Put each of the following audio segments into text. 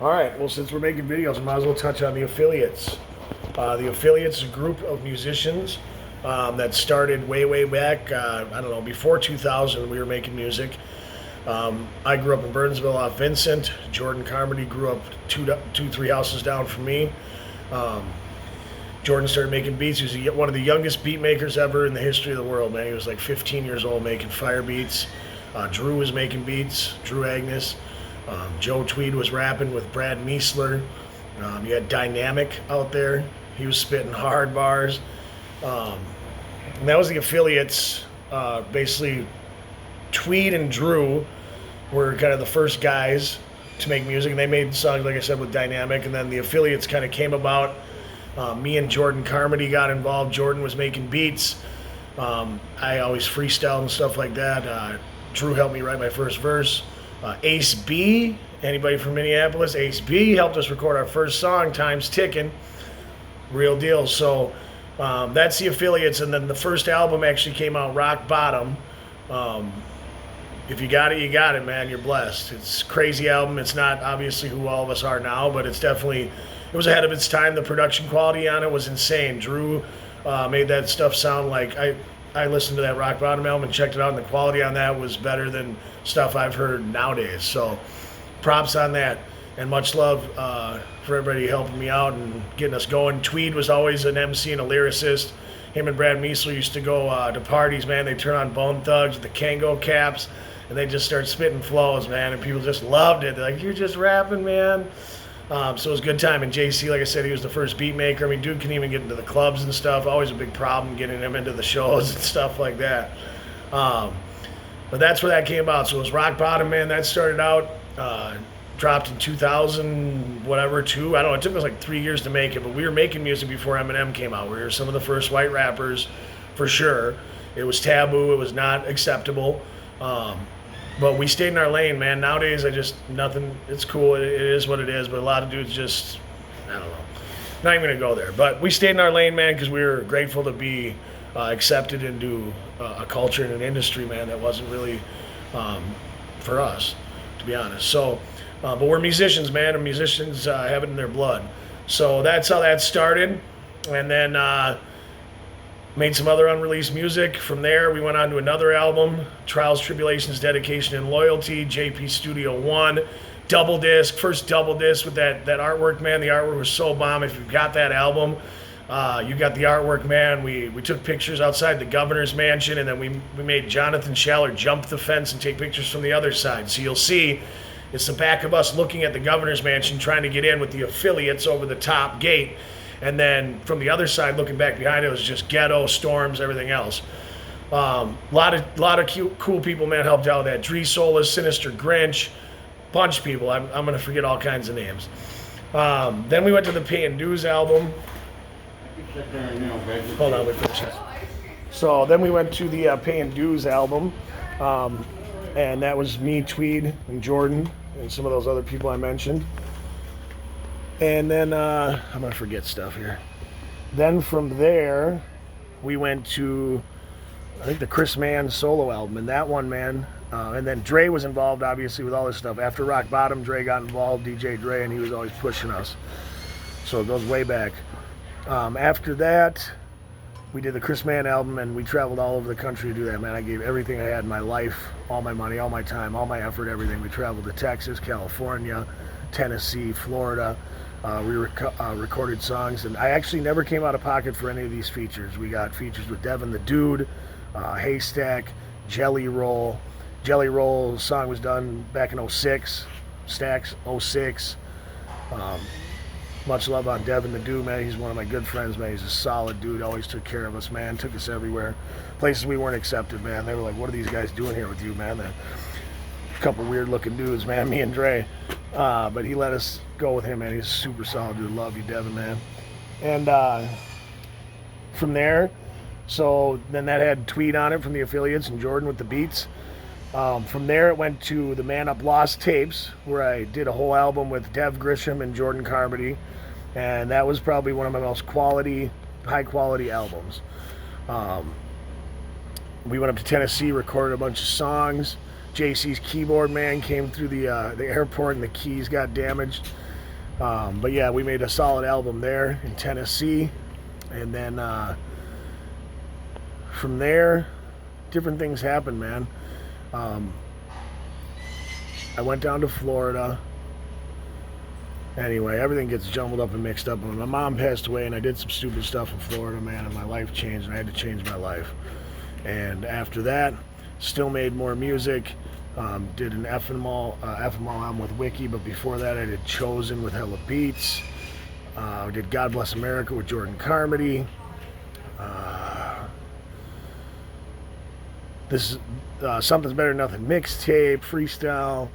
All right, well, since we're making videos, I might as well touch on the Affiliates. The Affiliates is a group of musicians that started way, way back, I don't know, before 2000 we were making music. I grew up in Burnsville off Vincent. Jordan Carmody grew up three houses down from me. Jordan started making beats. He was one of the youngest beat makers ever in the history of the world, man. He was like 15 years old making fire beats. Drew was making beats, Drew Agnes. Joe Tweed was rapping with Brad Meisler. You had Dynamic out there. He was spitting hard bars. And that was the Affiliates. Basically, Tweed and Drew were kind of the first guys to make music, and they made songs, like I said, with Dynamic. And then the Affiliates kind of came about. Me and Jordan Carmody got involved. Jordan was making beats. I always freestyled and stuff like that. Drew helped me write my first verse. Ace B, anybody from Minneapolis? Ace B helped us record our first song, Time's Ticking. Real deal. So that's the Affiliates. And then the first album actually came out, Rock Bottom. If you got it, you got it, man. You're blessed. It's a crazy album. It's not obviously who all of us are now, but it's definitely, it was ahead of its time. The production quality on it was insane. Drew made that stuff sound like, I listened to that Rock Bottom album and checked it out, and the quality on that was better than stuff I've heard nowadays. So props on that, and much love for everybody helping me out and getting us going. Tweed was always an MC and a lyricist. Him and Brad Meisler used to go to parties, man. They turn on Bone Thugs with the Kango caps, and they just start spitting flows, man, and people just loved it. They're like, you're just rapping, man. So it was a good time. And JC, like I said, he was the first beat maker. I mean, dude can even get into the clubs and stuff. Always a big problem getting him into the shows and stuff like that. But that's where that came about. So it was Rock Bottom, man. That started out, dropped in 2000, whatever, two. I don't know. It took us like 3 years to make it, but we were making music before Eminem came out. We were some of the first white rappers, for sure. It was taboo. It was not acceptable. But we stayed in our lane, man. Nowadays, nothing, it's cool. It is what it is. But a lot of dudes just, I don't know. Not even going to go there. But we stayed in our lane, man, because we were grateful to be accepted into a culture and an industry, man, that wasn't really for us, to be honest. So, but we're musicians, man, and musicians have it in their blood. So that's how that started. And then made some other unreleased music. From there, we went on to another album, Trials, Tribulations, Dedication, and Loyalty, JP Studio 1, double disc, first double disc with that artwork, man. The artwork was so bomb. If you've got that album, you got the artwork, man. We took pictures outside the governor's mansion, and then we made Jonathan Schaller jump the fence and take pictures from the other side. So you'll see it's the back of us looking at the governor's mansion, trying to get in with the Affiliates over the top gate. And then from the other side, looking back behind it, was just ghetto, storms, everything else. Lot of cool people, man, helped out with that. Dree Solis, Sinister Grinch, bunch of people. I'm going to forget all kinds of names. Then we went to the Paying Dues album. Hold on, wait for this. So then we went to the Paying Dues album. And that was me, Tweed, and Jordan, and some of those other people I mentioned. And then, I'm going to forget stuff here. Then from there, we went to, I think, the Chris Mann solo album. And that one, man, and then Dre was involved, obviously, with all this stuff. After Rock Bottom, Dre got involved, DJ Dre, and he was always pushing us. So it goes way back. After that, we did the Chris Mann album, and we traveled all over the country to do that, man. I gave everything I had in my life, all my money, all my time, all my effort, everything. We traveled to Texas, California, Tennessee, Florida. We recorded songs, and I actually never came out of pocket for any of these features. We got features with Devin the Dude, Haystack, Jelly Roll. Jelly Roll's song was done back in 06, Stacks 06. Much love on Devin the Dude, man. He's one of my good friends, man. He's a solid dude, always took care of us, man. Took us everywhere. Places we weren't accepted, man. They were like, what are these guys doing here with you, man? A couple weird looking dudes, man, me and Dre. But he let us go with him, man. He's a super solid dude. Love you, Devin, man. And from there, so then that had Tweed on it from the Affiliates and Jordan with the beats. From there, it went to the Man Up Lost tapes, where I did a whole album with Dev Grisham and Jordan Carmody. And that was probably one of my most high quality albums. We went up to Tennessee, recorded a bunch of songs. JC's keyboard man came through the airport and the keys got damaged. But yeah, we made a solid album there in Tennessee, and then from there, different things happened, man. I went down to Florida. Anyway, everything gets jumbled up and mixed up. When my mom passed away, and I did some stupid stuff in Florida, man, and my life changed, and I had to change my life. And after that, still made more music. Did an FML album with Wiki, but before that, I did Chosen with Hella Beats. Did God Bless America with Jordan Carmody. This is Something's Better Than Nothing mixtape, freestyle.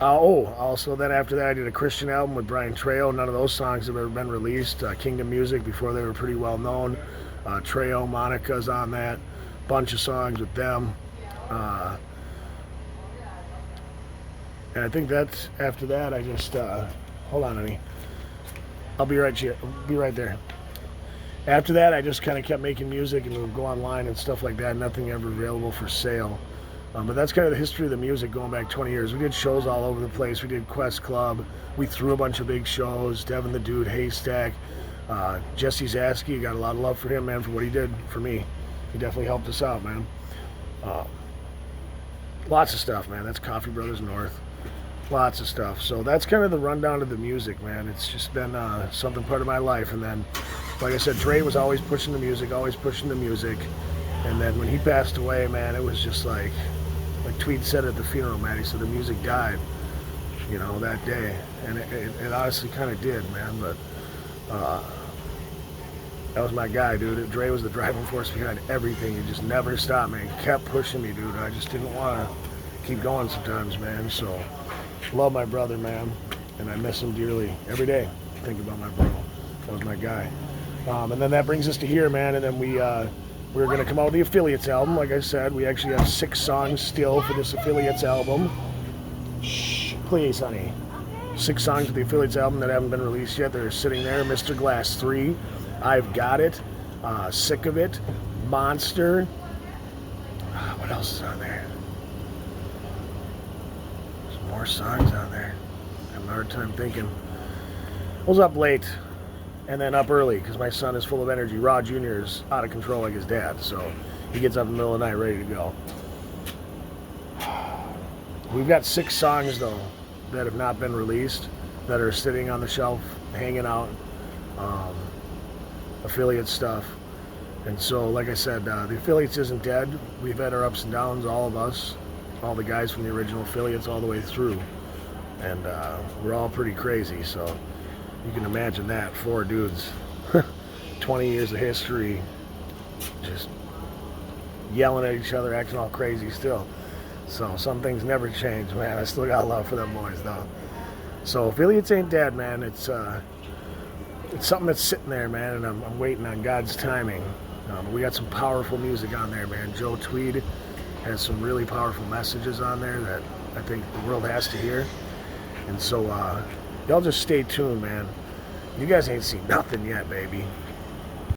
Also then after that I did a Christian album with Brian Trejo. None of those songs have ever been released. Kingdom Music, before they were pretty well known. Trejo, Monica's on that. Bunch of songs with them. And I think that's after that I just hold on, honey. I'll be right here. I'll be right there. After that, I just kind of kept making music and would go online and stuff like that. Nothing ever available for sale. But that's kind of the history of the music going back 20 years. We did shows all over the place. We did Quest Club. We threw a bunch of big shows. Devin the Dude, Haystack. Jesse Zaski, got a lot of love for him, man, for what he did for me. He definitely helped us out, man. Lots of stuff, man. That's Coffee Brothers North. Lots of stuff. So that's kind of the rundown of the music, man. It's just been something part of my life. And then, like I said, Dre was always pushing the music, always pushing the music. And then when he passed away, man, it was just like Tweed said at the funeral, man, he said the music died, you know, that day. And it honestly kind of did, man. But that was my guy, dude. Dre was the driving force behind everything. He just never stopped, man. He kept pushing me, dude. I just didn't want to keep going sometimes, man. So, love my brother, man. And I miss him dearly. Every day, I think about my bro. That was my guy. And then that brings us to here, man. And then we're going to come out with the Affiliates album. Like I said, we actually have 6 songs still for this Affiliates album. Shh, please, honey. 6 songs for the Affiliates album that haven't been released yet. They're sitting there. Mr. Glass 3, I've Got It, Sick of It, Monster. What else is on there? There's more songs on there. I'm having a hard time thinking. I was up late and then up early because my son is full of energy. Raw Jr. is out of control like his dad, so he gets up in the middle of the night ready to go. We've got 6 songs, though, that have not been released, that are sitting on the shelf, hanging out. Affiliate stuff. And so, like I said, the Affiliates isn't dead. We've had our ups and downs, all of us, all the guys from the original Affiliates all the way through. And we're all pretty crazy, so you can imagine that. 4 dudes, 20 years of history, just yelling at each other, acting all crazy still. So some things never change, man. I still got love for them boys, though. So Affiliates ain't dead, man. It's something that's sitting there, man, and I'm waiting on God's timing. We got some powerful music on there, man. Joe Tweed has some really powerful messages on there that I think the world has to hear. And so y'all just stay tuned, man. You guys ain't seen nothing yet, baby.